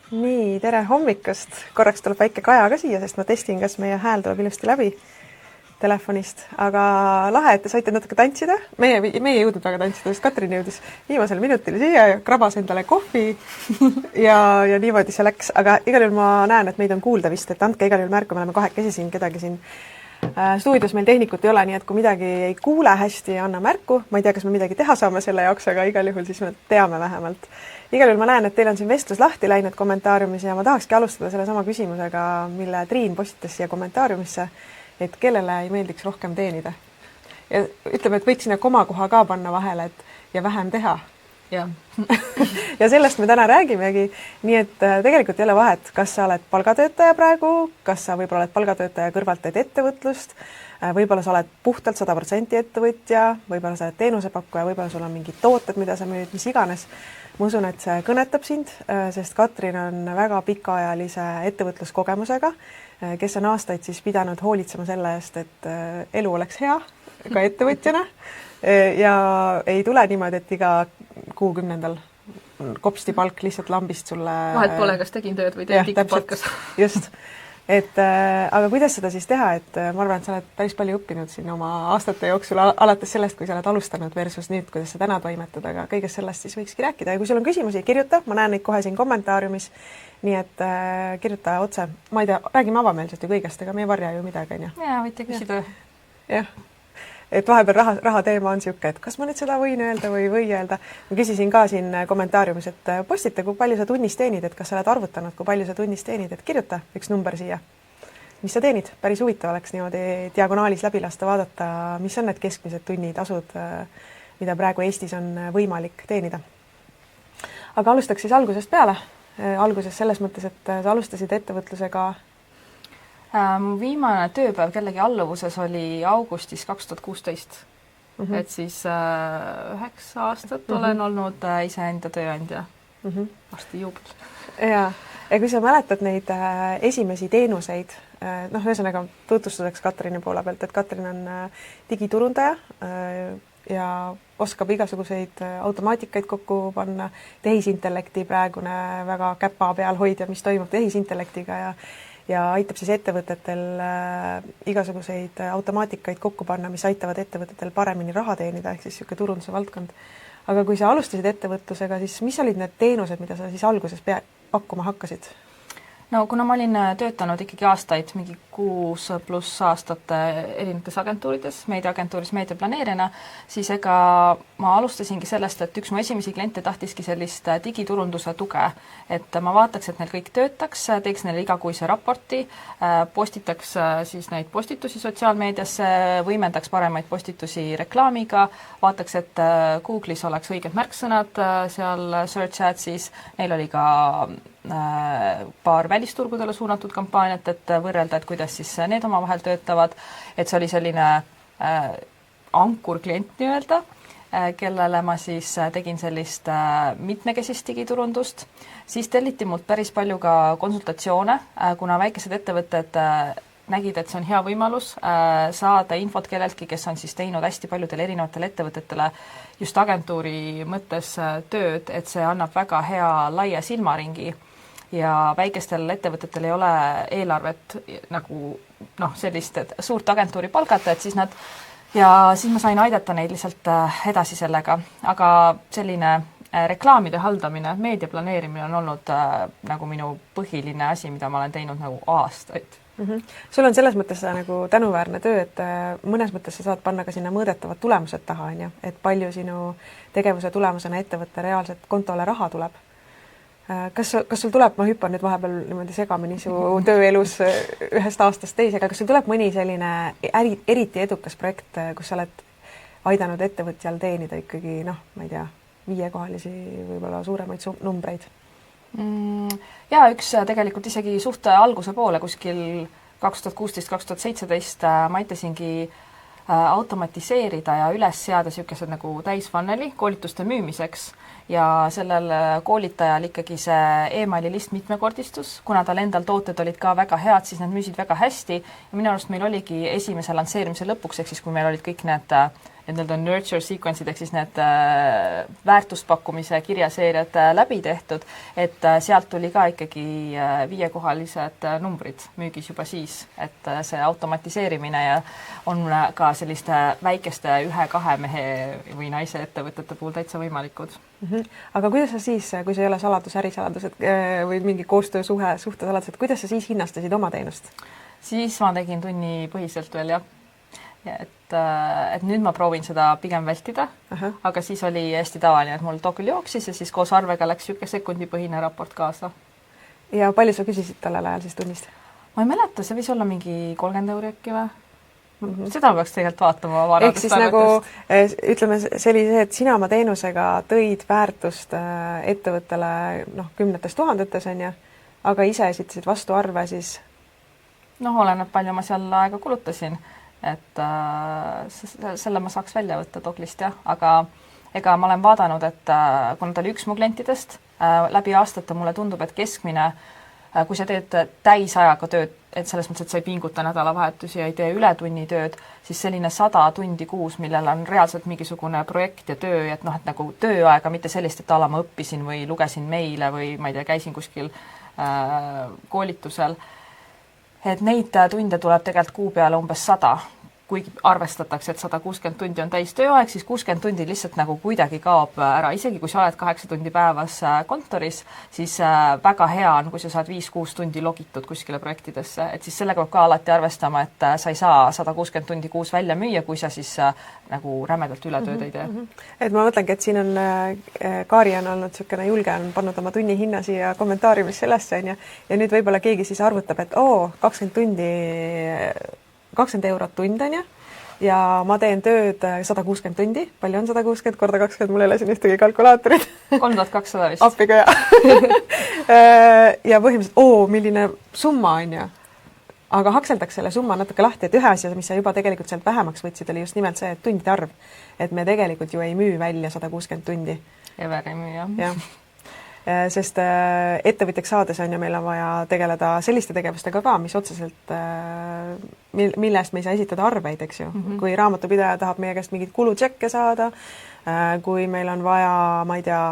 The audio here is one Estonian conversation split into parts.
Nii, tere hommikust. Korraks tuleb väike Kaja ka siia, sest ma testin, kas meie hääl tuleb ilusti läbi telefonist. Aga lahe, et te saite natuke tantsida. Meie ei jõudnud väga tantsida, sest Katrin jõudis viimasel minutil siia ja krabas endale kohvi ja niimoodi see läks. Aga igal juhul ma näen, et meid on kuulda vist, et andke igal juhul märku, me oleme kahekesi siin, kedagi siin stuudios meil tehnikut ei ole, nii et kui midagi ei kuule hästi, anna märku. Ma ei tea, kas me midagi teha saame selle jaoks, aga igal juhul siis me teame vähemalt. Igal juhul ma näen, et teil on siin vestlus lahti läinud kommentaariumis ja ma tahakski alustada selle sama küsimusega, mille Triin postitas siia kommentaariumisse, et kellele ei meeldiks rohkem teenida. Ja ütleme, et võiks sinna komakoha ka panna vahele ja vähem teha. Ja. Ja sellest me täna räägimegi, nii et tegelikult ei ole vahet, kas sa oled palgatöötaja praegu, kas sa võib-olla oled palgatöötaja kõrvalt teed ettevõtlust, võib-olla sa oled puhtalt 100% ettevõtja, võib-olla sa oled teenusepakkuja, võib-olla sul on mingid tooted, mida sa müüd, mis iganes. Ma usun, et see kõnetab sind, sest Katrin on väga pikaajalise ettevõtluskogemusega, kes on aastaid siis pidanud hoolitsema selle eest, et elu oleks hea ka ettevõtjana ja ei tule niimoodi, et iga kuu 10. kopsti palk lihtsalt lambist sulle. Vahet pole, kas tegin tööd või teen tikupalkas. Just. Aga kuidas seda siis teha, et ma arvan, et sa oled päris palju õppinud siin oma aastate jooksul, alates sellest, kui sa oled alustanud versus nüüd, kuidas sa täna toimetad, aga kõigest sellest siis võikski rääkida. Ja kui sul on küsimusi, kirjuta, ma näen neid kohe siin kommentaariumis, nii et kirjuta otse. Ma ei tea, räägime avameelselt ju kõigest, ega me ei varja ju midagi, on ju? Jaa, võite küsida. Jah. Et vahepeal raha teema on siuke, et kas ma nüüd seda võin öelda või või öelda. Ma küsisin ka siin kommentaariumis, et postita, kui palju sa tunnis teenid, et kas sa oled arvutanud, kui palju sa tunnis teenid, et kirjuta üks number siia. Mis sa teenid? Päris huvitav oleks niimoodi diagonaalis läbi lasta vaadata, mis on need keskmised tunnitasud, mida praegu Eestis on võimalik teenida. Aga alustaks siis algusest peale. Alguses selles mõttes, et sa alustasid ettevõtlusega. Mu viimane tööpäev kellegi alluvuses oli augustis 2016. Et siis 9 aastat olen olnud iseenda tööandja. Varsti juubel. Ja kui sa mäletad neid esimesi teenuseid, ühesõnaga tutvustuseks Katrini poole pealt, et Katrin on digiturundaja ja oskab igasuguseid automaatikaid kokku panna, tehisintellekti praegune väga käpa peal hoidja, mis toimub tehisintellektiga ja aitab siis ettevõtetel igasuguseid automaatikaid kokku panna, mis aitavad ettevõtetel paremini raha teenida, ehk siis siuke turunduse valdkond. Aga kui sa alustasid ettevõtlusega, siis mis olid need teenused, mida sa siis alguses pakkuma hakkasid? No kuna ma olin töötanud ikkagi aastaid, mingi 6+ aastat erinevates agentuurides, meediaagentuuris meediaplaneerina, siis ega ma alustasingi sellest, et üks mu esimesi kliente tahtiski sellist digiturunduse tuge, et ma vaataks, et neil kõik töötaks, teeks neile igakuise raporti, postitaks siis neid postitusi sotsiaalmeediasse, võimendaks paremaid postitusi reklaamiga, vaataks, et Google'is oleks õiged märksõnad seal search adsis, neil oli ka paar välisturgudele suunatud kampaaniat, et võrrelda, et kuidas siis need omavahel töötavad, et see oli selline ankur klient nii-öelda, kellele ma siis tegin sellist mitmekesist digiturundust. Siis telliti mult päris palju ka konsultatsioone, kuna väikesed ettevõtted nägid, et see on hea võimalus saada infot kelleltki, kes on siis teinud hästi paljudele erinevatele ettevõtetele just agentuuri mõttes tööd, et see annab väga hea laia silmaringi ja väikestel ettevõtetel ei ole eelarvet nagu sellist suurt agentuuri palgata, et siis siis ma sain aidata neid lihtsalt edasi sellega, aga selline reklaamide haldamine, meedia planeerimine on olnud nagu minu põhiline asi, mida ma olen teinud nagu aastaid. Sul on selles mõttes nagu tänuväärne töö, et mõnes mõttes sa saad panna ka sinna mõõdetavad tulemused taha, et palju sinu tegevuse tulemusena ettevõtte reaalselt kontole raha tuleb. Kas sul tuleb, ma hüppan nüüd vahepeal niimoodi segamini su tööelus ühest aastast teisega, kas sul tuleb mõni selline eriti edukas projekt, kus sa oled aidanud ettevõtjal teenida ikkagi, ma ei tea, 5-kohalisi võib-olla suuremaid numbreid? Ja üks tegelikult isegi suhte alguse poole kuskil 2016-2017 ma aitasingi automatiseerida ja üles seada niisugused nagu täisfunneli koolituste müümiseks ja sellel koolitajal ikkagi see emaili list mitmekordistus, kuna tal endal tooted olid ka väga head, siis nad müüsid väga hästi ja minu arust meil oligi esimese lansseerimise lõpuks, ehk siis kui meil olid kõik need need on nurture sequence'id ehk siis need väärtuspakkumise kirjaseeriad läbi tehtud, et sealt tuli ka ikkagi 5-kohalised numbrid müügis juba siis, et see automatiseerimine ja on ka selliste väikeste 1-2 mehe või naise ettevõtete puhul täitsa võimalikud. Aga kuidas sa siis, kui see ei ole saladus, ärisaladus või mingi suhtesaladus, et kuidas sa siis hinnastasid oma teenust? Siis ma tegin tunnipõhiselt veel, jah. Et nüüd ma proovin seda pigem vältida, aga siis oli hästi tavaline, et mul too küll jooksis ja siis koos arvega läks niisugune sekundipõhine raport kaasa. Ja palju sa küsisid tollel ajal siis tunnist? Ma ei mäleta, see võis olla mingi 30 € äkki või? Seda peaks tegelikult vaatama varadest. Ehk siis nagu, ütleme, see oli see, et sina oma teenusega tõid väärtust ettevõttele 10 000-tes, on ju, aga ise esitasid vastu arve siis? Oleneb palju ma seal aega kulutasin, et selle ma saaks välja võtta Doglist, jah, aga ega ma olen vaadanud, et kuna ta oli üks mu klientidest, läbi aastate mulle tundub, et keskmine, kui sa teed täisajaga tööd, et selles mõttes, et sa ei pinguta nädalavahetusi ja ei tee ületunnitööd, siis selline 100 tundi kuus, millel on reaalselt mingisugune projekt ja töö, et et nagu tööaega, mitte sellist, et ma õppisin või lugesin meile või ma ei tea, käisin kuskil koolitusel, et neid tunde tuleb tegelikult kuu peale umbes 100, kuigi arvestatakse, et 160 tundi on täis tööaeg, siis 60 tundi lihtsalt nagu kuidagi kaob ära, isegi kui sa oled 8 tundi päevas kontoris, siis väga hea on, kui sa saad 5-6 tundi logitud kuskile projektidesse, et siis sellega peab ka alati arvestama, et sa ei saa 160 tundi kuus välja müüa, kui sa siis nagu rämedalt ületööd ei tee. Et ma mõtlengi, et siin on Kaari on olnud niisugune julge, on pannud oma tunni hinna siia kommentaariumis sellesse, on ju, ja nüüd võib-olla keegi siis arvutab, et 20 tundi 20 € tund, on ju, ja ma teen tööd 160 tundi. Palju on 160 korda 20? Mul ei ole siin ühtegi kalkulaatorit. 3200 vist. Appiga, ja. Ja põhimõtteliselt, milline summa, on ju. Aga hakseldaks selle summa natuke lahti, et ühe asja, mis sa juba tegelikult sealt vähemaks võtsid, oli just nimelt see, et tundide arv. Et me tegelikult ju ei müü välja 160 tundi. Ever ei müü, jah. Jah. Sest ettevõtjaks saades on ju meil on vaja tegeleda selliste tegevustega ka, mis otseselt, millest me ei saa esitada arveid, eks ju. Kui raamatupidaja tahab meie käest mingid kulutšekke saada, kui meil on vaja, ma ei tea,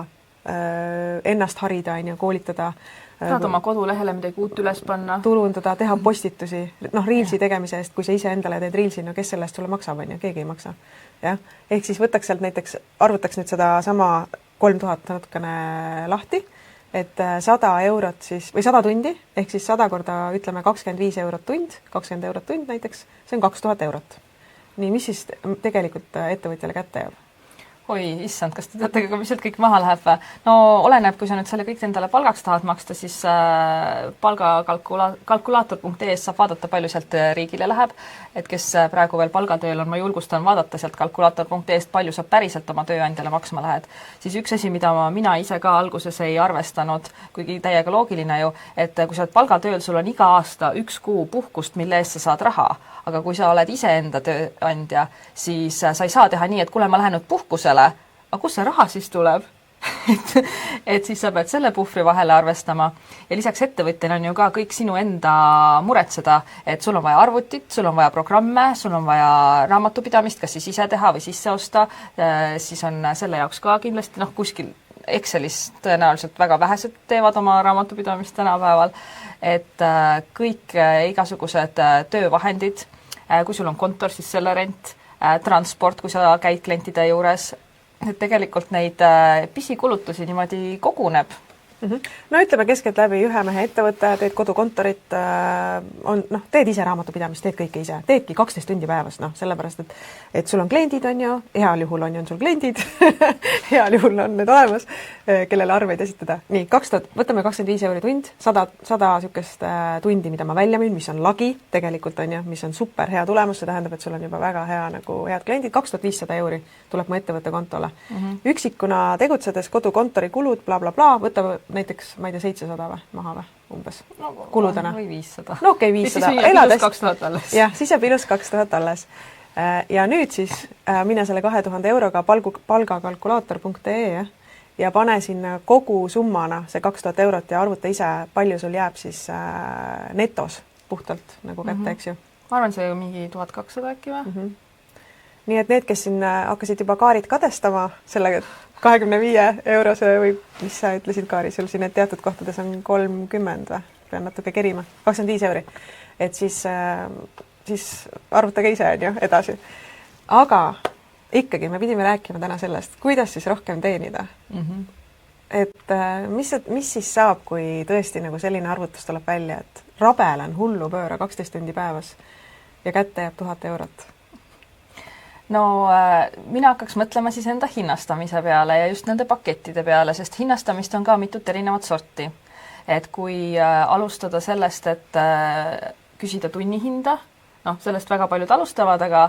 ennast harida, on ju, koolitada. Tahad oma kodulehele midagi uut üles panna. Turundada, teha postitusi. Reelsi tegemise eest, kui sa ise endale teed reelsi, kes selle eest sulle maksab, on ju, keegi ei maksa. Ja? Ehk siis võtaks sealt näiteks, arvutaks nüüd seda sama 3000 natukene lahti, et 100 € siis, või 100 tundi, ehk siis 100 korda, ütleme, 25 € tund, 20 € tund näiteks, see on 2000 €. Nii, mis siis tegelikult ettevõtjale kätte jääb? Oi, issand, kas te teate, mis sealt kõik maha läheb? No oleneb, kui sa nüüd selle kõik endale palgaks tahad maksta, siis palgakalkulaator.ee saab vaadata, palju sealt riigile läheb. Et kes praegu veel palgatööl on, ma julgustan vaadata sealt kalkulaator.ee-st, palju sa päriselt oma tööandjale maksma lähed. Siis üks asi, mida mina ise ka alguses ei arvestanud, kuigi täiega loogiline ju, et kui sa oled palgatööl, sul on iga aasta 1 kuu puhkust, mille eest sa saad raha. Aga kui sa oled iseenda tööandja, siis sa ei saa teha nii, et kuule, ma lähen nüüd puhkusele, aga kus see raha siis tuleb? et siis sa pead selle puhvri vahele arvestama ja lisaks ettevõtjana on ju ka kõik sinu enda muretseda, et sul on vaja arvutit, sul on vaja programme, sul on vaja raamatupidamist, kas siis ise teha või sisse osta, siis on selle jaoks ka kindlasti kuskil Excelis tõenäoliselt väga vähesed teevad oma raamatupidamist tänapäeval, et kõik igasugused töövahendid, kui sul on kontor, siis selle rent, transport, kui sa käid klientide juures, et tegelikult neid pisikulutusi niimoodi koguneb. No ütleme keskeltläbi ühe mehe ettevõtte, teed kodukontorit, teed ise raamatupidamist, teed kõike ise, teedki 12 tundi päevas, sellepärast, et sul on kliendid, on ju, heal juhul on sul kliendid, heal juhul on need olemas, kellele arveid esitada. Nii, võtame 25 € tund, 100 sükest tundi, mida ma välja müün, mis on lagi tegelikult, on ju, mis on super hea tulemus, see tähendab, et sul on juba väga hea head kliendid, 2500 € tuleb mu ettevõtte kontole. Üksikuna tegutsedes kodukontori kulud, võta näiteks, ma ei tea, 700 või maha või umbes kuludena. Või 500. No okei, 500. Siis jääb ilus 2000 alles. Jah, siis jääb ilus 2000 alles. Ja nüüd siis mine selle 2000 € palgakalkulaator.ee ja pane sinna kogu summana see 2000 € ja arvuta ise, palju sul jääb siis netos puhtalt nagu kätte, eks ju. Ma arvan, see ju mingi 1200 äkki või? nii et need, kes siin hakkasid juba kaarid kadestama sellega 25 € või mis sa ütlesid, Kaari, sul siin, et teatud kohtades on 30 või? Pean natuke kerima, 25 €. Et siis arvutage ise, on ju, edasi. Aga ikkagi me pidime rääkima täna sellest, kuidas siis rohkem teenida. Et mis siis saab, kui tõesti nagu selline arvutus tuleb välja, et rabelen hullu pööra 12 tundi päevas ja kätte jääb 1000 €? No mina hakkaks mõtlema siis enda hinnastamise peale ja just nende pakettide peale, sest hinnastamist on ka mitut erinevat sorti. Et kui alustada sellest, et küsida tunnihinda, noh, sellest väga paljud alustavad, aga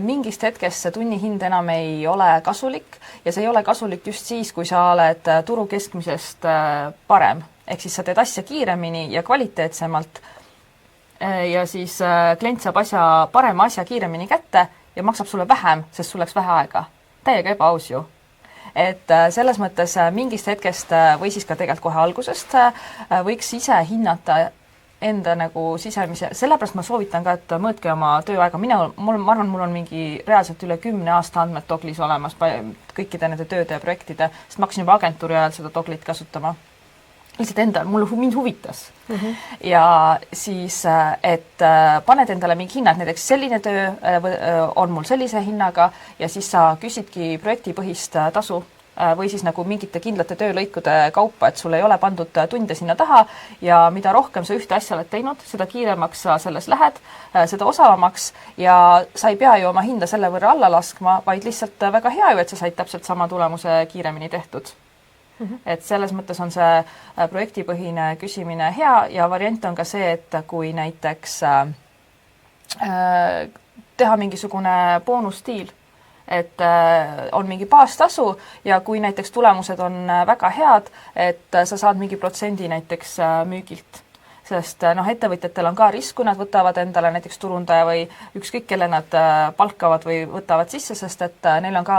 mingist hetkest see tunnihind enam ei ole kasulik ja see ei ole kasulik just siis, kui sa oled turu keskmisest parem. Ehk siis sa teed asja kiiremini ja kvaliteetsemalt ja siis klient saab parema asja kiiremini kätte ja maksab sulle vähem, sest sul läks vähe aega. Täiega ebaaus ju. Et selles mõttes mingist hetkest või siis ka tegelikult kohe algusest võiks ise hinnata enda nagu sisemise, sellepärast ma soovitan ka, et mõõtke oma tööaega. Ma arvan, mul on mingi reaalselt üle 10 aasta andmed Doglis olemas kõikide nende tööde ja projektide, sest ma hakkasin juba agentuuri ajal seda Doglit kasutama. Lihtsalt endal, mind huvitas. Ja siis, et paned endale mingi hinna, et näiteks selline töö on mul sellise hinnaga ja siis sa küsidki projektipõhist tasu või siis nagu mingite kindlate töölõikude kaupa, et sul ei ole pandud tunde sinna taha ja mida rohkem sa ühte asja oled teinud, seda kiiremaks sa selles lähed, seda osavamaks ja sa ei pea ju oma hinda selle võrra alla laskma, vaid lihtsalt väga hea ju, et sa said täpselt sama tulemuse kiiremini tehtud. Et selles mõttes on see projektipõhine küsimine hea ja variant on ka see, et kui näiteks teha mingisugune boonusstiil, et on mingi baastasu ja kui näiteks tulemused on väga head, et sa saad mingi protsendi näiteks müügilt. Sest ettevõtjatel on ka risk, kui nad võtavad endale näiteks turundaja või ükskõik, kelle nad palkavad või võtavad sisse, sest et neil on ka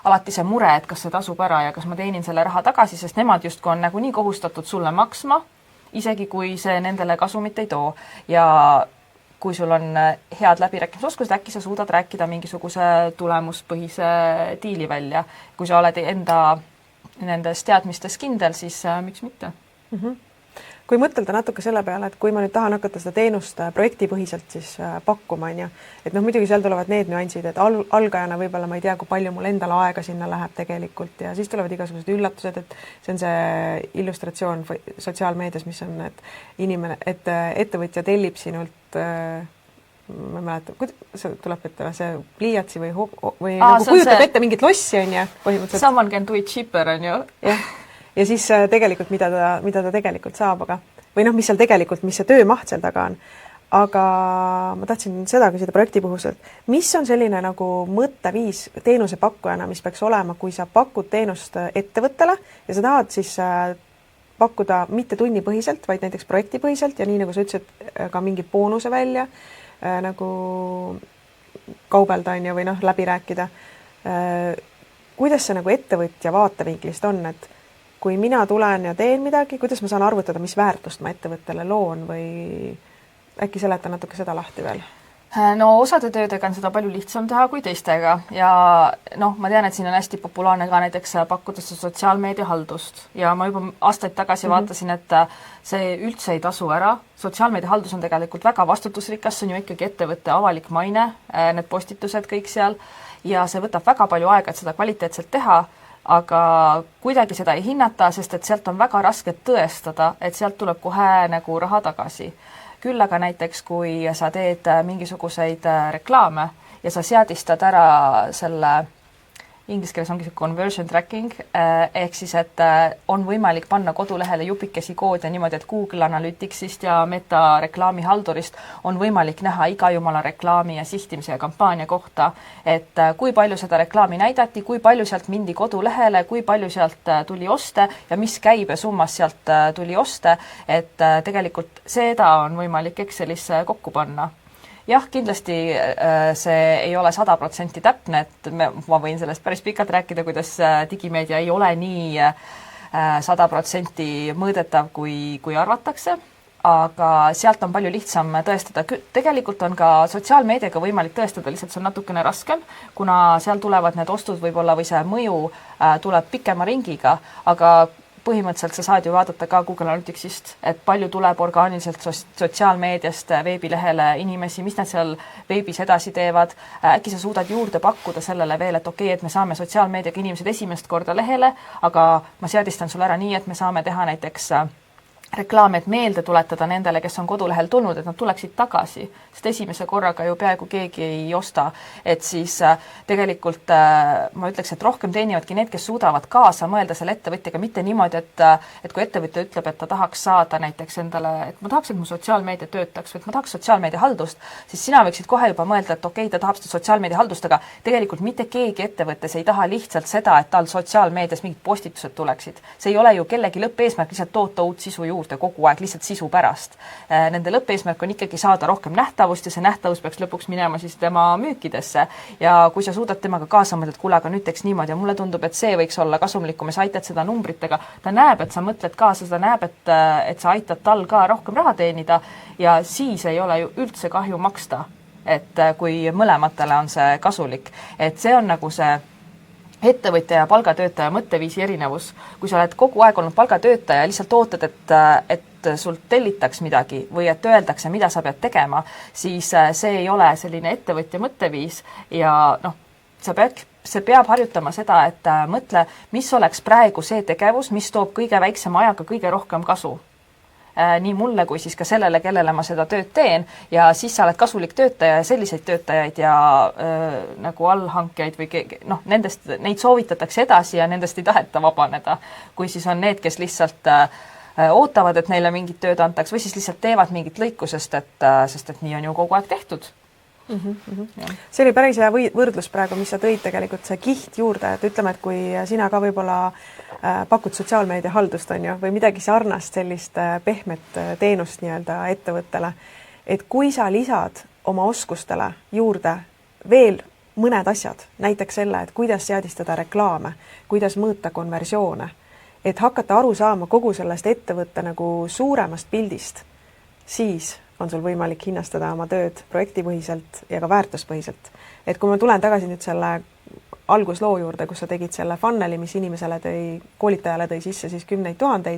alati see mure, et kas see tasub ära ja kas ma teenin selle raha tagasi, sest nemad justkui on nagunii kohustatud sulle maksma, isegi kui see nendele kasumit ei too. Ja kui sul on head läbirääkimisoskused, äkki sa suudad rääkida mingisuguse tulemuspõhise diili välja. Kui sa oled enda nendes teadmistes kindel, siis miks mitte? Kui mõtelda natuke selle peale, et kui ma nüüd tahan hakata seda teenust projektipõhiselt siis pakkuma, et muidugi seal tulevad need nüansid, et algajana võib-olla ma ei tea, kui palju mul endal aega sinna läheb tegelikult ja siis tulevad igasugused üllatused, et see on see illustratsioon sotsiaalmeedias, mis on, et ettevõtja tellib sinult ma ei mäleta, see tuleb ette see pliiatsi või nagu kujutab ette mingit lossi, on ju, põhimõtteliselt. Someone can do it cheaper, on ju. Ja siis tegelikult, mida ta tegelikult saab, aga või mis seal tegelikult, mis see töömaht seal taga on. Aga ma tahtsin seda küsida projekti puhul, mis on selline nagu mõtteviis teenusepakkujana, mis peaks olema, kui sa pakud teenust ettevõttele ja sa tahad siis pakkuda mitte tunnipõhiselt, vaid näiteks projektipõhiselt ja nii nagu sa ütlesid, ka mingi boonuse välja nagu kaubelda on ju, või läbi rääkida. Kuidas see nagu ettevõtja vaatevinklist on, et kui mina tulen ja teen midagi, kuidas ma saan arvutada, mis väärtust ma ettevõttele loon või äkki seleta natuke seda lahti veel? No osade töödega on seda palju lihtsam teha kui teistega ja ma tean, et siin on hästi populaarne ka näiteks pakkuda sotsiaalmeedia haldust ja ma juba aastaid tagasi vaatasin, et see üldse ei tasu ära. Sotsiaalmeedia haldus on tegelikult väga vastutusrikas, see on ju ikkagi ettevõtte avalik maine, need postitused kõik seal ja see võtab väga palju aega, et seda kvaliteetselt teha, aga kuidagi seda ei hinnata, sest et sealt on väga raske tõestada, et sealt tuleb kohe nagu raha tagasi. Küll aga näiteks, kui sa teed mingisuguseid reklaame ja sa seadistad ära selle, inglise keeles ongi see conversion tracking, ehk siis, et on võimalik panna kodulehele jupikesi koode niimoodi, et Google Analyticsist ja Meta reklaamihaldurist on võimalik näha iga jumala reklaami ja sihtimise ja kampaania kohta, et kui palju seda reklaami näidati, kui palju sealt mindi kodulehele, kui palju sealt tuli oste ja mis käibesummas sealt tuli oste, et tegelikult seda on võimalik Excelisse kokku panna. Jah, kindlasti see ei ole 100% täpne, et ma võin sellest päris pikalt rääkida, kuidas digimeedia ei ole nii 100% mõõdetav, kui arvatakse. aga sealt on palju lihtsam tõestada. Tegelikult on ka sotsiaalmeediaga võimalik tõestada, lihtsalt see on natukene raskem, kuna seal tulevad need ostud võib-olla või see mõju tuleb pikema ringiga, aga põhimõtteliselt sa saad ju vaadata ka Google Analyticsist, et palju tuleb orgaaniliselt sotsiaalmeediast veebilehele inimesi, mis nad seal veebis edasi teevad. Äkki sa suudad juurde pakkuda sellele veel, et okei, et me saame sotsiaalmeediaga inimesed esimest korda lehele, aga ma seadistan sulle ära nii, et me saame teha näiteks reklaam, et meelde tuletada nendele, kes on kodulehel tulnud, et nad tuleksid tagasi, sest esimese korraga ju peaaegu keegi ei osta. Et siis tegelikult ma ütleks, et rohkem teenivadki need, kes suudavad kaasa mõelda selle ettevõtjaga, mitte niimoodi, et kui ettevõtja ütleb, et ta tahaks saada näiteks endale, et ma tahaks, et mu sotsiaalmeedia töötaks või et ma tahaks sotsiaalmeedia haldust, siis sina võiksid kohe juba mõelda, et okei, ta tahab seda sotsiaalmeedia haldust, aga tegelikult mitte keegi ettevõttes ei taha lihtsalt seda, et tal sotsiaalmeedias mingid postitused tuleksid. See ei ole ju kellegi lõppeesmärk lihtsalt toota uut sisu juurde kogu aeg lihtsalt sisu pärast. Nende lõppeesmärk on ikkagi saada rohkem nähtavust ja see nähtavus peaks lõpuks minema siis tema müükidesse. Ja kui sa suudad temaga kaasa mõelda, et kuule, aga nüüd teeks niimoodi ja mulle tundub, et see võiks olla kasumlikum ja sa aitad seda numbritega. Ta näeb, et sa mõtled kaasa, ta näeb, et sa aitad tal ka rohkem raha teenida ja siis ei ole ju üldse kahju maksta, et kui mõlematele on see kasulik. Et see on nagu see ettevõtja ja palgatöötaja mõtteviisi erinevus. Kui sa oled kogu aeg olnud palgatöötaja ja lihtsalt ootad, et sult tellitaks midagi või et öeldakse, mida sa pead tegema, siis see ei ole selline ettevõtja mõtteviis ja see peab harjutama seda, et mõtle, mis oleks praegu see tegevus, mis toob kõige väiksema ajaga kõige rohkem kasu. Nii mulle kui siis ka sellele, kellele ma seda tööd teen ja siis sa oled kasulik töötaja ja selliseid töötajaid ja nagu allhankijaid või neid soovitatakse edasi ja nendest ei taheta vabaneda. Kui siis on need, kes lihtsalt ootavad, et neile mingit tööd antaks või siis lihtsalt teevad mingit lõiku, sest et nii on ju kogu aeg tehtud. See oli päris hea võrdlus praegu, mis sa tõid tegelikult see kiht juurde, et ütleme, et kui sina ka võib-olla pakud sotsiaalmeedia haldust on ju, või midagi sarnast sellist pehmet teenust nii-öelda ettevõttele, et kui sa lisad oma oskustele juurde veel mõned asjad, näiteks selle, et kuidas seadistada reklaame, kuidas mõõta konversioone, et hakata aru saama kogu sellest ettevõtte nagu suuremast pildist, siis on sul võimalik hinnastada oma tööd projektipõhiselt ja ka väärtuspõhiselt. Et kui ma tulen tagasi nüüd selle algusloo juurde, kus sa tegid selle funneli, mis inimesele koolitajale tõi sisse siis 10 000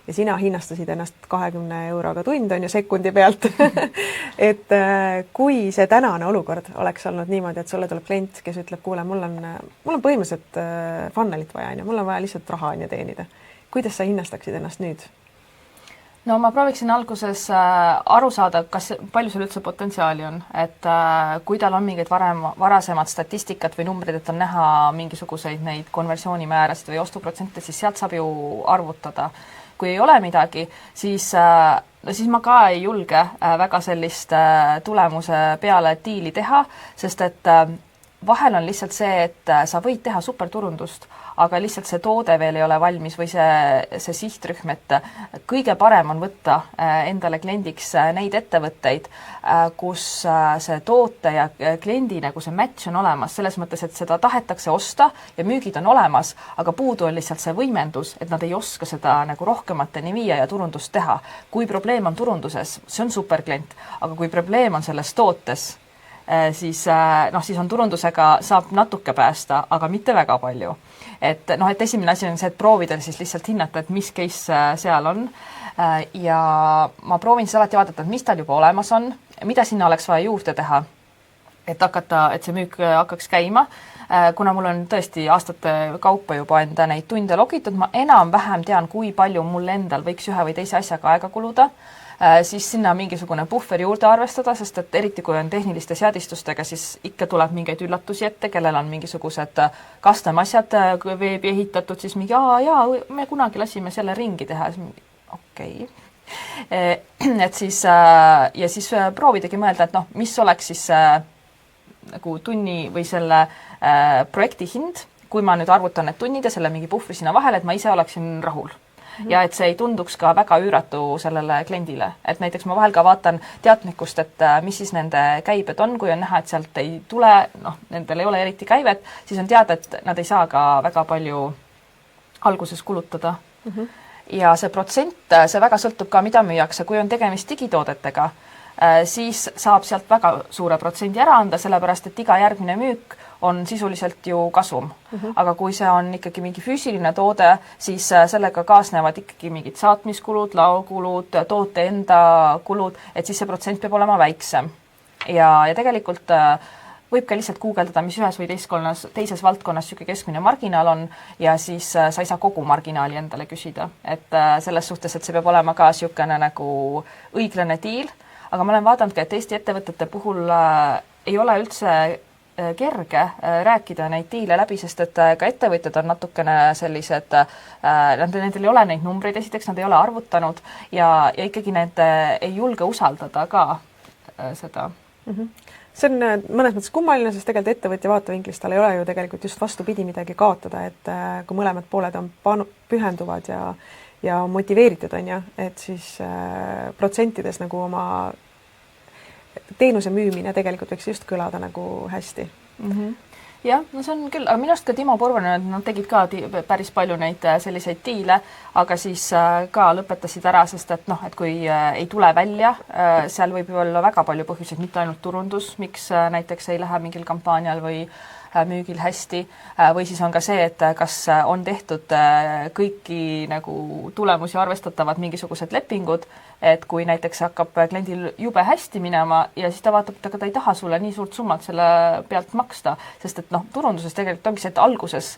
ja sina hinnastasid ennast 20 euroga tund on ju sekundi pealt. Et kui see tänane olukord oleks olnud niimoodi, et sulle tuleb klient, kes ütleb, kuule, mul on põhimõtteliselt funnelit vaja, mul on vaja lihtsalt raha teenida. Kuidas sa hinnastaksid ennast nüüd? No ma prooviksin alguses aru saada, palju seal üldse potentsiaali on, et kui tal on mingeid varasemad statistikat või numbrid, et on näha mingisuguseid neid konversioonimäärasid või ostuprotsente, siis sealt saab ju arvutada. Kui ei ole midagi, siis ma ka ei julge väga sellist tulemuse peale diili teha, sest et vahel on lihtsalt see, et sa võid teha superturundust, aga lihtsalt see toode veel ei ole valmis või see sihtrühm, et kõige parem on võtta endale kliendiks neid ettevõtteid, kus see toote ja kliendi nagu see match on olemas, selles mõttes, et seda tahetakse osta ja müügid on olemas, aga puudu on lihtsalt see võimendus, et nad ei oska seda nagu rohkemateni viia ja turundust teha. Kui probleem on turunduses, see on superklient, aga kui probleem on selles tootes, siis on turundusega saab natuke päästa, aga mitte väga palju. Et esimene asi on see, et proovida siis lihtsalt hinnata, et mis case seal on ja ma proovin siis alati vaadata, et mis tal juba olemas on, mida sinna oleks vaja juurde teha, et see müük hakkaks käima. Kuna mul on tõesti aastate kaupa juba enda neid tunde logitud, ma enam-vähem tean, kui palju mul endal võiks ühe või teise asjaga aega kuluda, siis sinna mingisugune puhver juurde arvestada, sest et eriti kui on tehniliste seadistustega, siis ikka tuleb mingeid üllatusi ette, kellel on mingisugused custom asjad veebi ehitatud, siis mingi, me kunagi lasime selle ringi teha, okei. Et siis, ja siis proovidagi mõelda, et mis oleks siis nagu tunni või selle projekti hind, kui ma nüüd arvutan need tunnid ja selle mingi puhvri sinna vahele, et ma ise oleksin rahul. Ja et see ei tunduks ka väga üüratu sellele kliendile. Et näiteks ma vahel ka vaatan teadnikust, et mis siis nende käibed on, kui on näha, et sealt ei tule, nendel ei ole eriti käivet, siis on teada, et nad ei saa ka väga palju alguses kulutada. ja see protsent, see väga sõltub ka, mida müüakse, kui on tegemist digitoodetega, siis saab sealt väga suure protsendi ära anda, sellepärast et iga järgmine müük on sisuliselt ju kasum. Aga kui see on ikkagi mingi füüsiline toode, siis sellega kaasnevad ikkagi mingid saatmiskulud, laokulud, toote enda kulud, et siis see protsent peab olema väiksem. Ja tegelikult võib ka lihtsalt guugeldada, mis ühes või teises valdkonnas niisugune keskmine marginaal on ja siis sa ei saa kogu marginaali endale küsida. Et selles suhtes, et see peab olema ka niisugune nagu õiglane diil, aga ma olen vaadanud ka, et Eesti ettevõtete puhul ei ole üldse kerge rääkida neid diile läbi, sest et ka ettevõtjad on natukene sellised, nendel ei ole neid numbreid, esiteks nad ei ole arvutanud ja ikkagi need ei julge usaldada ka seda. See on mõnes mõttes kummaline, sest tegelikult ettevõtja vaatevinklist tal ei ole ju tegelikult just vastupidi midagi kaotada, et kui mõlemad pooled on pühenduvad ja motiveeritud, on ju, et siis protsentides nagu oma teenuse müümine tegelikult võiks just kõlada nagu hästi. Jah, no see on küll, aga minu arust ka Timo Purvanen, nad tegid ka päris palju neid selliseid diile, aga siis ka lõpetasid ära, sest et et kui ei tule välja, seal võib ju olla väga palju põhjuseid, mitte ainult turundus, miks näiteks ei lähe mingil kampaanial või müügil hästi, või siis on ka see, et kas on tehtud kõiki nagu tulemusi arvestatavad mingisugused lepingud, et kui näiteks hakkab kliendil jube hästi minema ja siis ta vaatab, et aga ta ei taha sulle nii suurt summat selle pealt maksta, sest et turunduses tegelikult ongi see, et alguses,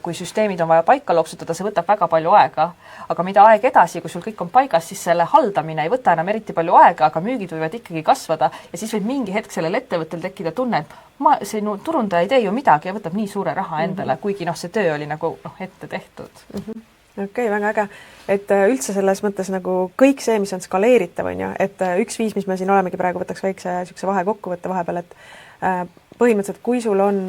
kui süsteemid on vaja paika loksutada, see võtab väga palju aega, aga mida aeg edasi, kui sul kõik on paigas, siis selle haldamine ei võta enam eriti palju aega, aga müügid võivad ikkagi kasvada ja siis võib mingi hetk sellel ettevõttel tekkida tunne, et see turundaja ei tee ju midagi ja võtab nii suure raha endale, kuigi see töö oli nagu ette tehtud. Okei, väga äge. Et üldse selles mõttes nagu kõik see, mis on skaleeritav, on ju, et üks viis, mis me siin olemegi praegu, võtaks väikse vahekokkuvõtte vahepeal, et põhimõtteliselt, kui sul on,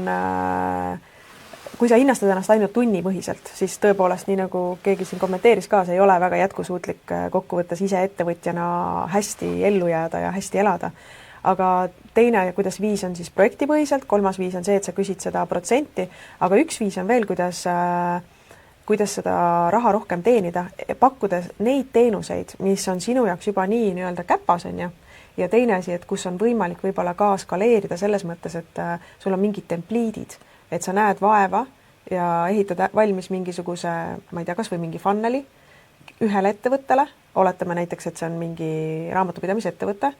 kui sa hinnastad ennast ainult tunnipõhiselt, siis tõepoolest, nii nagu keegi siin kommenteeris ka, see ei ole väga jätkusuutlik kokkuvõttes ise ettevõtjana hästi ellu jääda ja hästi elada. Aga teine, kuidas viis on siis projektipõhiselt, kolmas viis on see, et sa küsid seda protsenti, aga üks viis on veel, kuidas seda raha rohkem teenida, pakkudes neid teenuseid, mis on sinu jaoks juba nii nii-öelda käpas, on ju, ja teine asi, et kus on võimalik võib-olla ka skaleerida selles mõttes, et sul on mingid templiidid, et sa näed vaeva ja ehitad valmis mingisuguse, ma ei tea, kas või mingi funneli ühele ettevõttele, oletame näiteks, et see on mingi raamatupidamisettevõte,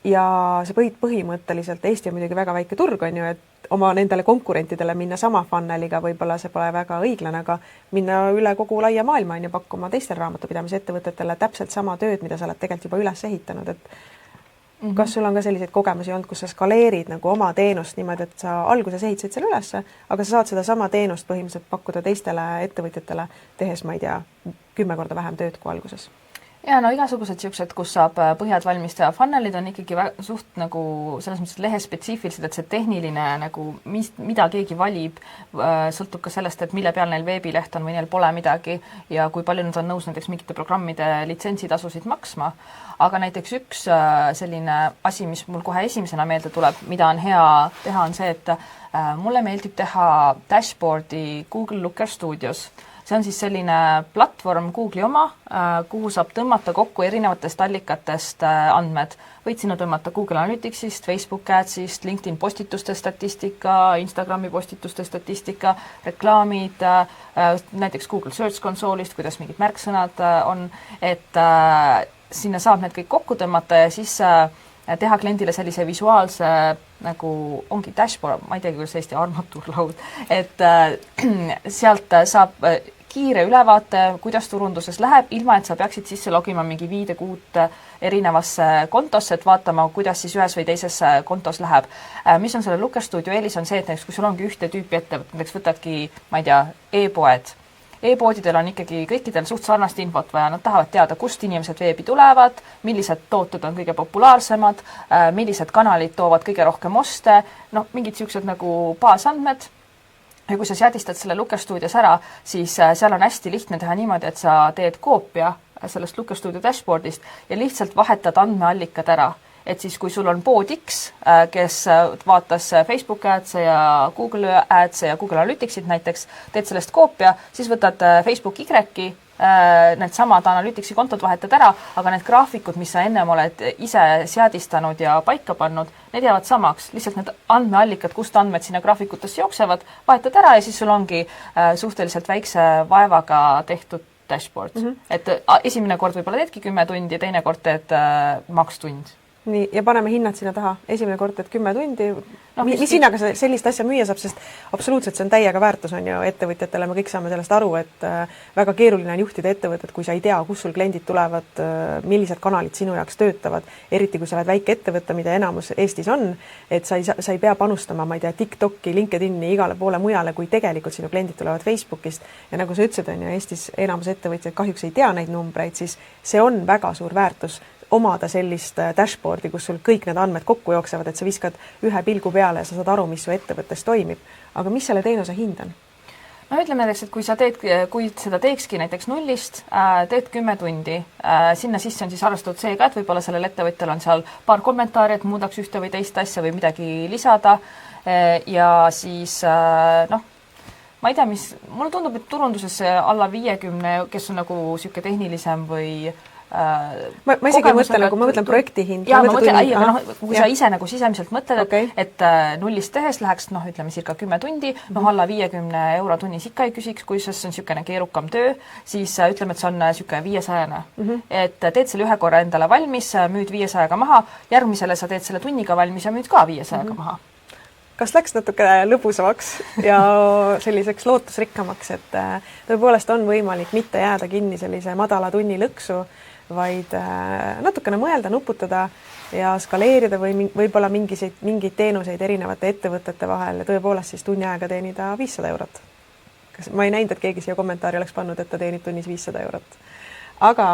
ja see põhimõtteliselt, Eesti on muidugi väga väike turg, on ju, et oma nendele konkurentidele minna sama funneliga, võib-olla see pole väga õiglane, aga minna üle kogu laia maailma on ju pakkuma teistele raamatupidamisettevõtetele täpselt sama tööd, mida sa oled tegelikult juba üles ehitanud, et kas sul on ka selliseid kogemusi olnud, kus sa skaleerid nagu oma teenust niimoodi, et sa alguses ehitasid selle üles, aga sa saad seda sama teenust põhimõtteliselt pakkuda teistele ettevõtjatele, tehes, ma ei tea, 10 korda vähem tööd kui alguses? Ja igasugused siuksed, kus saab põhjad valmis teha. Funnelid on ikkagi suht nagu selles mõttes lehe spetsiifilised, et see tehniline nagu, mida keegi valib, sõltub ka sellest, et mille peal neil veebileht on või neil pole midagi ja kui palju nad on nõus näiteks mingite programmide litsentsitasusid maksma. Aga näiteks üks selline asi, mis mul kohe esimesena meelde tuleb, mida on hea teha, on see, et mulle meeldib teha dashboardi Google Looker Studios. See on siis selline platvorm Google'i oma, kuhu saab tõmmata kokku erinevatest allikatest andmed. Võid sinna tõmmata Google Analyticsist, Facebook Adsist, LinkedIn postituste statistika, Instagrami postituste statistika, reklaamid, näiteks Google Search Console'ist, kuidas mingid märksõnad on, et sinna saab need kõik kokku tõmmata ja siis teha kliendile sellise visuaalse nagu ongi dashboard, ma ei teagi, kuidas Eesti armaturlaud, et sealt saab kiire ülevaate, kuidas turunduses läheb, ilma et sa peaksid sisse logima mingi 5-6 erinevasse kontosse, et vaatama, kuidas siis ühes või teises kontos läheb. Mis on selle Looker Studio eelis on see, et näiteks kui sul ongi ühte tüüpi ettevõtet, näiteks võtadki, ma ei tea, e-poed. E-poodidel on ikkagi kõikidel suht sarnast infot vaja, nad tahavad teada, kust inimesed veebi tulevad, millised tooted on kõige populaarsemad, millised kanalid toovad kõige rohkem oste, mingid siuksed nagu baasandmed. Ja kui sa seadistad selle Looker Studios ära, siis seal on hästi lihtne teha niimoodi, et sa teed koopia sellest Looker Studio dashboardist ja lihtsalt vahetad andmeallikad ära. Et siis, kui sul on pood X, kes vaatas Facebook Ads ja Google Ads ja Google Analyticsit näiteks, teed sellest koopia, siis võtad Facebook Y need samad Analyticsi kontod vahetad ära, aga need graafikud, mis sa ennem oled ise seadistanud ja paika pannud, need jäävad samaks. Lihtsalt need andmeallikad, kust andmed sinna graafikutesse jooksevad, vahetad ära ja siis sul ongi suhteliselt väikse vaevaga tehtud dashboard. Et esimene kord võib-olla teedki 10 tundi ja teine kord teed makstund. Nii, ja paneme hinnad sinna taha. Esimene kord, et 10 tundi. Mis hinnaga sellist asja müüa saab, sest absoluutselt see on täiega väärtus on ju ettevõtjatele. Me kõik saame sellest aru, et väga keeruline on juhtida ettevõtet, kui sa ei tea, kus sul kliendid tulevad, millised kanalid sinu jaoks töötavad, eriti kui sa oled väike ettevõte, mida enamus Eestis on, et sa ei pea panustama, ma ei tea, TikToki, LinkedIni, igale poole mujale, kui tegelikult sinu kliendid tulevad Facebookist. Ja nagu sa ütlesid, on ju, Eestis enamus ettevõtjad kahjuks ei tea neid numbreid, siis see on väga suur väärtus omada sellist dashboardi, kus sul kõik need andmed kokku jooksevad, et sa viskad ühe pilgu peale ja sa saad aru, mis su ettevõttes toimib. Aga mis selle teenuse hind on? No ütleme näiteks, et kui seda teekski näiteks nullist, teed 10 tundi, sinna sisse on siis arvestatud see ka, et võib-olla sellel ettevõttel on seal paar kommentaari, et muudaks ühte või teist asja või midagi lisada ja siis ma ei tea, mulle tundub, et turunduses alla 50, kes on nagu siuke tehnilisem või ma isegi mõtlen, nagu ma mõtlen projekti hind. Jaa, ma mõtlen, kui sa ise nagu sisemiselt mõtled, et nullist tehes läheks, ütleme circa 10 tundi, alla 50 euro tunnis ikka ei küsiks, kui see on niisugune keerukam töö, siis ütleme, et see on niisugune 500-ne. Et teed selle ühe korra endale valmis, müüd 500-ga maha, järgmisele sa teed selle tunniga valmis ja müüd ka 500-ga maha. Kas läks natuke lõbusamaks ja selliseks lootusrikkamaks, et tõepoolest on võimalik mitte jääda kinni sellise madala tunni lõksu, vaid natukene mõelda, nuputada ja skaleerida või võib-olla mingeid teenuseid erinevate ettevõtete vahel ja tõepoolest siis tunni aega teenida 500 eurot. Ma ei näinud, et keegi siia kommentaari oleks pannud, et ta teenib tunnis 500 eurot. Aga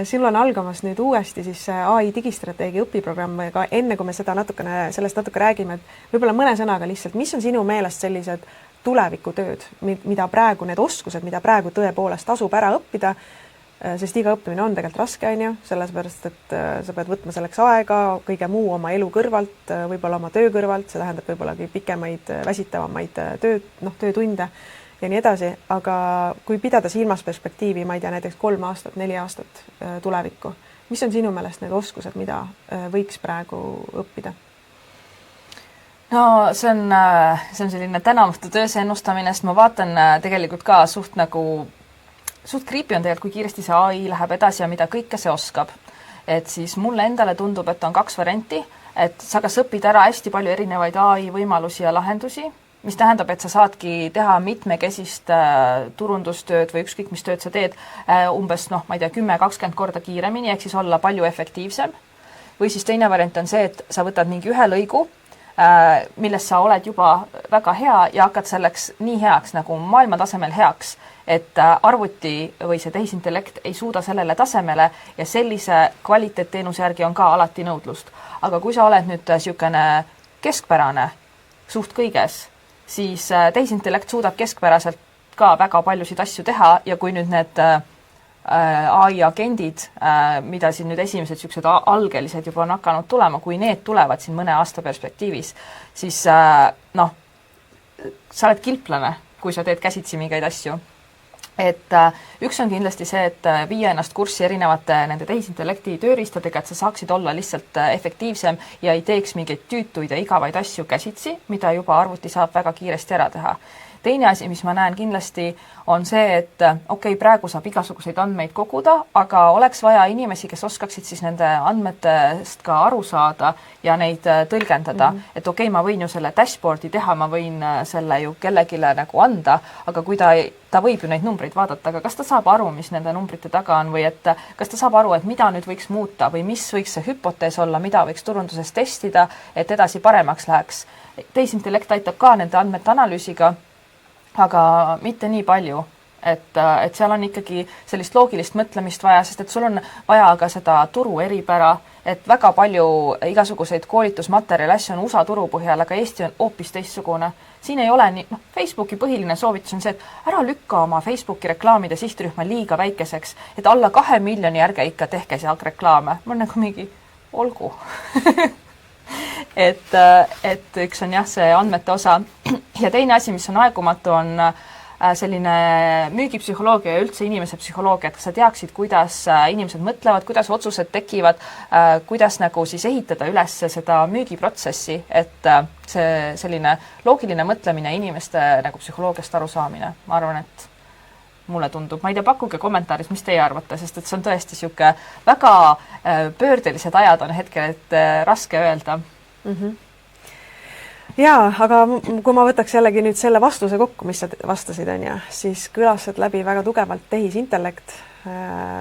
sul on algamas nüüd uuesti siis AI digistrateegia õpiprogramm, aga enne kui me sellest natuke räägime, et võib-olla mõne sõnaga lihtsalt, mis on sinu meelest sellised tulevikutööd, mida praegu, need oskused, mida praegu tõepoolest tasub ära õppida, sest iga õppimine on tegelikult raske, on ju, selles pärast, et sa pead võtma selleks aega, kõige muu oma elu kõrvalt, võib-olla oma töö kõrvalt, see tähendab võib-olla pikemaid, väsitavamaid töötunde ja nii edasi, aga kui pidada silmas perspektiivi, ma ei tea, näiteks 3 aastat, 4 aastat tulevikku, mis on sinu meelest need oskused, mida võiks praegu õppida? No see on selline tänavõhtu töös ennustamine, sest ma vaatan tegelikult ka suht creepy on tegelikult, kui kiiresti see AI läheb edasi ja mida kõike see oskab. Et siis mulle endale tundub, et on 2 varianti, et sa kas õpid ära hästi palju erinevaid AI võimalusi ja lahendusi, mis tähendab, et sa saadki teha mitmekesist turundustööd või ükskõik, mis tööd sa teed umbes, ma ei tea, 10-20 korda kiiremini, ehk siis olla palju efektiivsem. Või siis teine variant on see, et sa võtad mingi ühe lõigu, milles sa oled juba väga hea ja hakkad selleks nii heaks, nagu maailma tasemel heaks, et arvuti või see tehisintellekt ei suuda sellele tasemele ja sellise kvaliteetteenuse järgi on ka alati nõudlust. Aga kui sa oled nüüd niisugune keskpärane suht kõiges, siis tehisintellekt suudab keskpäraselt ka väga paljusid asju teha ja kui nüüd need AI agendid, mida siin nüüd esimesed niisugused algelised juba on hakanud tulema, kui need tulevad siin mõne aasta perspektiivis, siis sa oled kilplane, kui sa teed käsitsi mingeid asju. Et üks on kindlasti see, et viia ennast kurssi erinevate nende tehisintellekti tööriistadega, et sa saaksid olla lihtsalt efektiivsem ja ei teeks mingeid tüütuid ja igavaid asju käsitsi, mida juba arvuti saab väga kiiresti ära teha. Teine asi, mis ma näen kindlasti, on see, et praegu saab igasuguseid andmeid koguda, aga oleks vaja inimesi, kes oskaksid siis nende andmetest ka aru saada ja neid tõlgendada. Et ma võin ju selle dashboardi teha, ma võin selle ju kellegile nagu anda, aga kui ta võib ju neid numbreid vaadata, aga kas ta saab aru, mis nende numbrite taga on või et kas ta saab aru, et mida nüüd võiks muuta või mis võiks see hüpotees olla, mida võiks turunduses testida, et edasi paremaks läheks. Tehisintellekt aitab ka nende andmete analüüsiga, aga mitte nii palju, et seal on ikkagi sellist loogilist mõtlemist vaja, sest et sul on vaja ka seda turu eripära, et väga palju igasuguseid koolitusmaterjali asju on USA turu põhjal, aga Eesti on hoopis teistsugune. Siin ei ole nii, Facebooki põhiline soovitus on see, et ära lükka oma Facebooki reklaamide sihtrühma liiga väikeseks, et alla 2 miljoni ärge ikka tehke seal reklaame. Ma nagu mingi, olgu. et üks on jah, see andmete osa ja teine asi, mis on aegumatu, on selline müügipsühholoogia ja üldse inimese psühholoogia, et kas sa teaksid, kuidas inimesed mõtlevad, kuidas otsused tekivad, kuidas nagu siis ehitada üles seda müügiprotsessi, et see selline loogiline mõtlemine inimeste nagu psühholoogiast arusaamine, ma arvan, et mulle tundub, ma ei tea, pakkuge kommentaaris, mis teie arvate, sest et see on tõesti niisugune väga pöördelised ajad on hetkel, et raske öelda. Jaa, aga kui ma võtaks jällegi nüüd selle vastuse kokku, mis sa vastasid, siis kõlas läbi väga tugevalt tehisintellekt,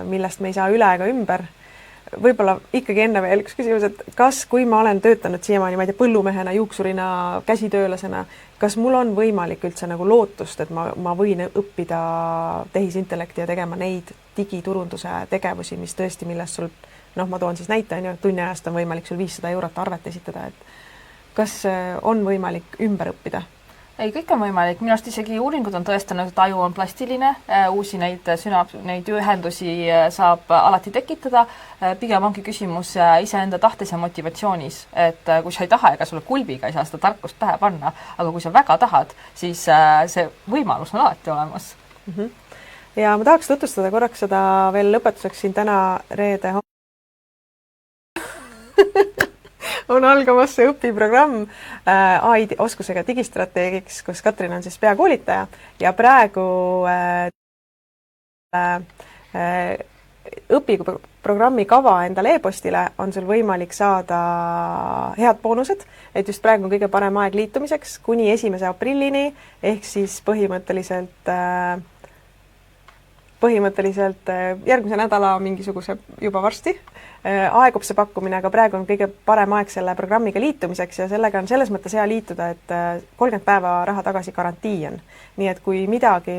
millest me ei saa üle ega ümber. Võib-olla ikkagi enne veel üks küsimus, et kas, kui ma olen töötanud siiamaani, ma ei tea, põllumehena, juuksurina, käsitöölasena, kas mul on võimalik üldse nagu lootust, et ma võin õppida tehisintellekti ja tegema neid digiturunduse tegevusi, mis tõesti, millest sul, ma toon siis näite, tunni ajast on võimalik sul 500 eurot arvet esitada, et kas on võimalik ümber õppida? Ei, kõik on võimalik. Minu arust isegi uuringud on tõestanud, et aju on plastiline, uusi neid ühendusi saab alati tekitada. Pigem ongi küsimus iseenda tahtes ja motivatsioonis, et kui sa ei taha, ega sulle kulbiga ei saa seda tarkust pähe panna, aga kui sa väga tahad, siis see võimalus on alati olemas. Ja ma tahaks tutvustada korraks seda veel lõpetuseks siin täna reede on algamas see õpiprogramm AI oskusega digistrateegiks, kus Katrin on siis peakoolitaja ja praegu õpiprogrammi kava endale e-postile on sul võimalik saada head boonused, et just praegu on kõige parem aeg liitumiseks kuni 1. aprillini ehk siis põhimõtteliselt järgmise nädala mingisuguse juba varsti aegub see pakkumine, aga praegu on kõige parem aeg selle programmiga liitumiseks ja sellega on selles mõttes hea liituda, et 30 päeva raha tagasi garantii on. Nii et kui midagi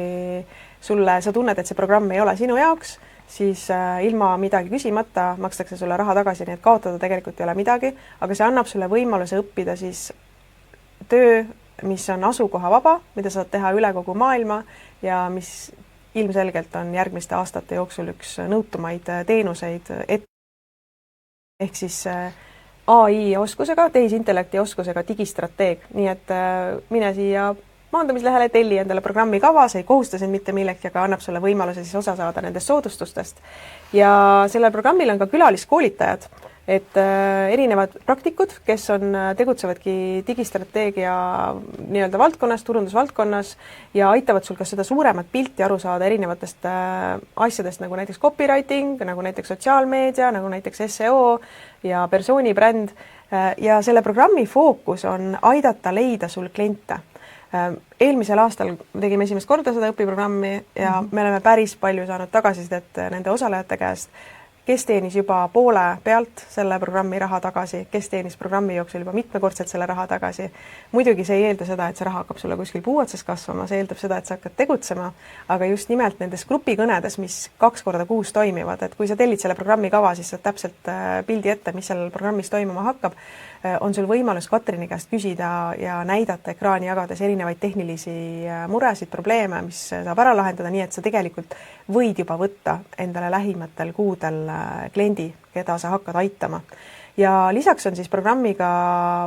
sa tunned, et see programm ei ole sinu jaoks, siis ilma midagi küsimata makstakse sulle raha tagasi, nii et kaotada tegelikult ei ole midagi, aga see annab sulle võimaluse õppida siis töö, mis on asukoha vaba, mida saad teha üle kogu maailma ja mis ilmselgelt on järgmiste aastate jooksul üks nõutumaid teenuseid ehk siis AI oskusega, tehisintellekti oskusega digistrateeg. Nii et mine siia maandumislehele, telli endale programmi kava, see ei kohusta sind mitte millegi, aga annab sulle võimaluse siis osa saada nendest soodustustest. Ja sellel programmil on ka külaliskoolitajad, et erinevad praktikud, kes tegutsevadki digistrateegia nii-öelda valdkonnas, turundusvaldkonnas ja aitavad sul ka seda suuremat pilti aru saada erinevatest asjadest, nagu näiteks copywriting, nagu näiteks sotsiaalmeedia, nagu näiteks SEO ja persoonibränd. Ja selle programmi fookus on aidata leida sul kliente. Eelmisel aastal tegime esimest korda seda õpiprogrammi ja me oleme päris palju saanud tagasisidet nende osalejate käest, kes teenis juba poole pealt selle programmi raha tagasi, kes teenis programmi jooksul juba mitmekordselt selle raha tagasi. Muidugi see ei eelda seda, et see raha hakkab sulle kuskil puu otsas kasvama, see eeldab seda, et sa hakkad tegutsema, aga just nimelt nendes grupikõnedes, mis 2 korda kuus toimivad, et kui sa tellid selle programmi kava, siis saad täpselt pildi ette, mis seal programmis toimuma hakkab, on sul võimalus Katrini käest küsida ja näidata ekraani jagades erinevaid tehnilisi muresid, probleeme, mis saab ära lahendada, nii et sa tegelikult võid juba võtta endale lähimatel kuudel kliendi, keda sa hakkad aitama. Ja lisaks on siis programmiga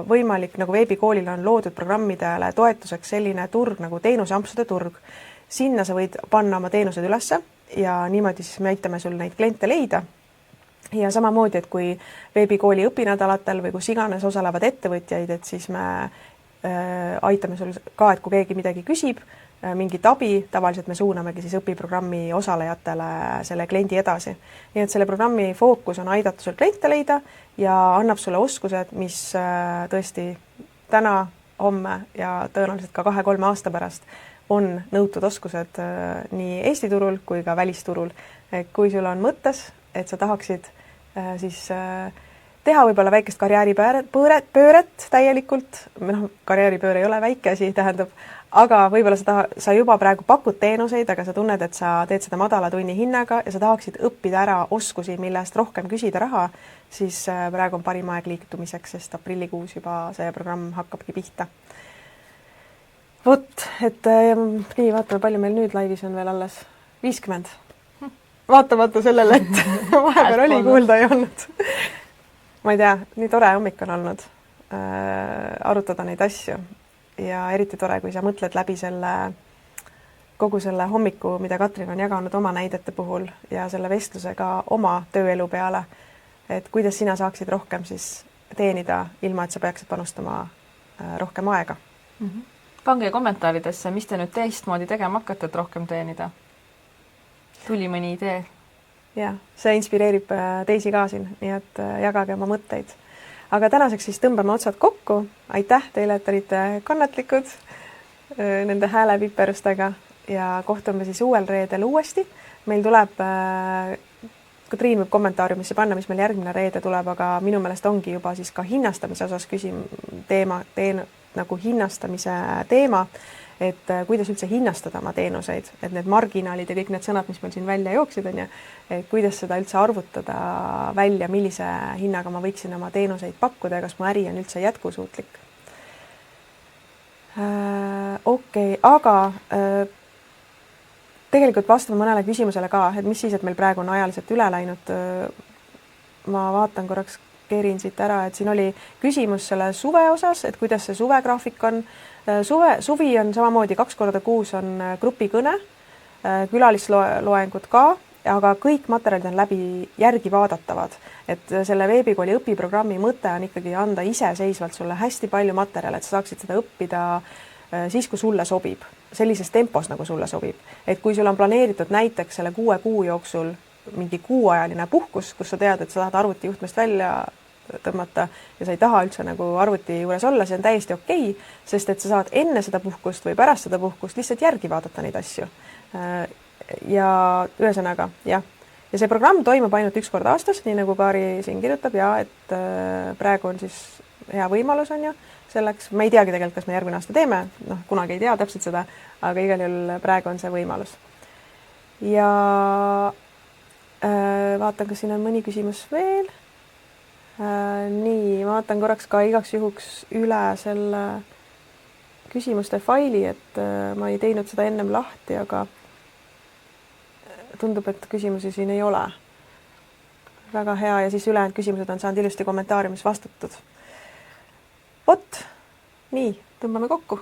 võimalik, nagu veebikoolil on loodud programmidele toetuseks selline turg nagu teenuseampsude turg. Sinna sa võid panna oma teenused ülesse ja niimoodi siis me aitame sul neid kliente leida. Ja samamoodi, et kui veebikooli õpinädalatel või kus iganes osalevad ettevõtjaid, et siis me aitame sul ka, et kui keegi midagi küsib, mingit abi, tavaliselt me suunamegi siis õpiprogrammi osalejatele selle kliendi edasi. Nii et selle programmi fookus on aidata sul kliente leida ja annab sulle oskused, mis tõesti täna, homme ja tõenäoliselt ka 2-3 aasta pärast on nõutud oskused nii Eesti turul kui ka välisturul. Kui sul on mõttes, et sa tahaksid siis teha võib-olla väikest karjääripööret täielikult, karjääripööre ei ole väike asi, tähendab, aga võib-olla sa juba praegu pakud teenuseid, aga sa tunned, et sa teed seda madala tunni hinnaga ja sa tahaksid õppida ära oskusi, mille eest rohkem küsida raha, siis praegu on parim aeg liikumiseks, sest aprillikuus juba see programm hakkabki pihta. Vot, et nii, vaatame, palju meil nüüd laivis on veel alles 50. Vaatamata sellele, et vahepeal oli kuulda ei olnud. Ma ei tea, nii tore hommik on olnud arutada neid asju ja eriti tore, kui sa mõtled läbi selle kogu selle hommiku, mida Katrin on jaganud oma näidete puhul ja selle vestlusega oma tööelu peale, et kuidas sina saaksid rohkem siis teenida, ilma et sa peaksid panustama rohkem aega. Pange kommentaaridesse, mis te nüüd teistmoodi tegema hakkate, et rohkem teenida. Tuli mõni idee? Jah, see inspireerib teisi ka siin, nii et jagage oma mõtteid. Aga tänaseks siis tõmbame otsad kokku. Aitäh teile, et olite kannatlikud nende häälepiperustega ja kohtume siis uuel reedel uuesti. Meil tuleb, Katriin võib kommentaariumisse panna, mis meil järgmine reede tuleb, aga minu meelest ongi juba siis ka hinnastamise osas nagu hinnastamise teema, et kuidas üldse hinnastada oma teenuseid, et need marginaalid ja kõik need sõnad, mis meil siin välja jooksid, on ju, et kuidas seda üldse arvutada välja, millise hinnaga ma võiksin oma teenuseid pakkuda ja kas mu äri on üldse jätkusuutlik. Okei, aga tegelikult vastame mõnele küsimusele ka, et mis siis, et meil praegu on ajaliselt üle läinud. Ma vaatan korraks, keerin siit ära, et siin oli küsimus selle suve osas, et kuidas see suvegraafik on. Suvi on samamoodi 2 korda kuus on grupikõne, külalisloengud ka, aga kõik materjalid on läbi järgi vaadatavad. Et selle veebikooli õpiprogrammi mõte on ikkagi anda iseseisvalt sulle hästi palju materjale, et sa saaksid seda õppida siis, kui sulle sobib, sellises tempos, nagu sulle sobib. Et kui sul on planeeritud näiteks selle 6 kuu jooksul mingi kuuajaline puhkus, kus sa tead, et sa tahad arvutijuhtmest välja tõmmata ja sa ei taha üldse nagu arvuti juures olla, see on täiesti okei, sest et sa saad enne seda puhkust või pärast seda puhkust lihtsalt järgi vaadata neid asju. Ja ühesõnaga, jah. Ja see programm toimub ainult 1 kord aastas, nii nagu Kaari siin kirjutab ja et praegu on siis hea võimalus on ju selleks. Ma ei teagi tegelikult, kas me järgmine aasta teeme, kunagi ei tea täpselt seda, aga igal juhul praegu on see võimalus. Ja vaatan, kas siin on mõni küsimus veel. Nii, vaatan korraks ka igaks juhuks üle selle küsimuste faili, et ma ei teinud seda ennem lahti, aga tundub, et küsimusi siin ei ole. Väga hea ja siis ülejäänud küsimused on saanud ilusti kommentaariumis vastatud. Vot, nii, tõmbame kokku.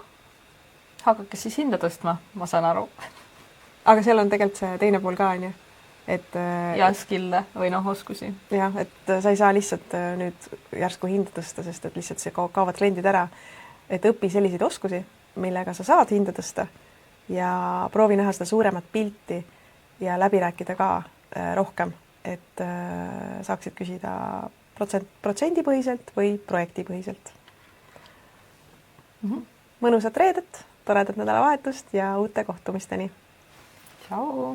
Hakake siis hinda tõstma, ma saan aru. Aga seal on tegelikult see teine pool ka, on ju. Et, ja skille või oskusi. Jah, et sa ei saa lihtsalt nüüd järsku hinda tõsta, sest et lihtsalt see kaovad kliendid ära. Et õpi selliseid oskusi, millega sa saad hinda tõsta ja proovi näha seda suuremat pilti ja läbi rääkida ka rohkem, et saaksid küsida protsendipõhiselt või projektipõhiselt. Mõnusat reedet, toredat nädalavahetust ja uute kohtumisteni. Tšau!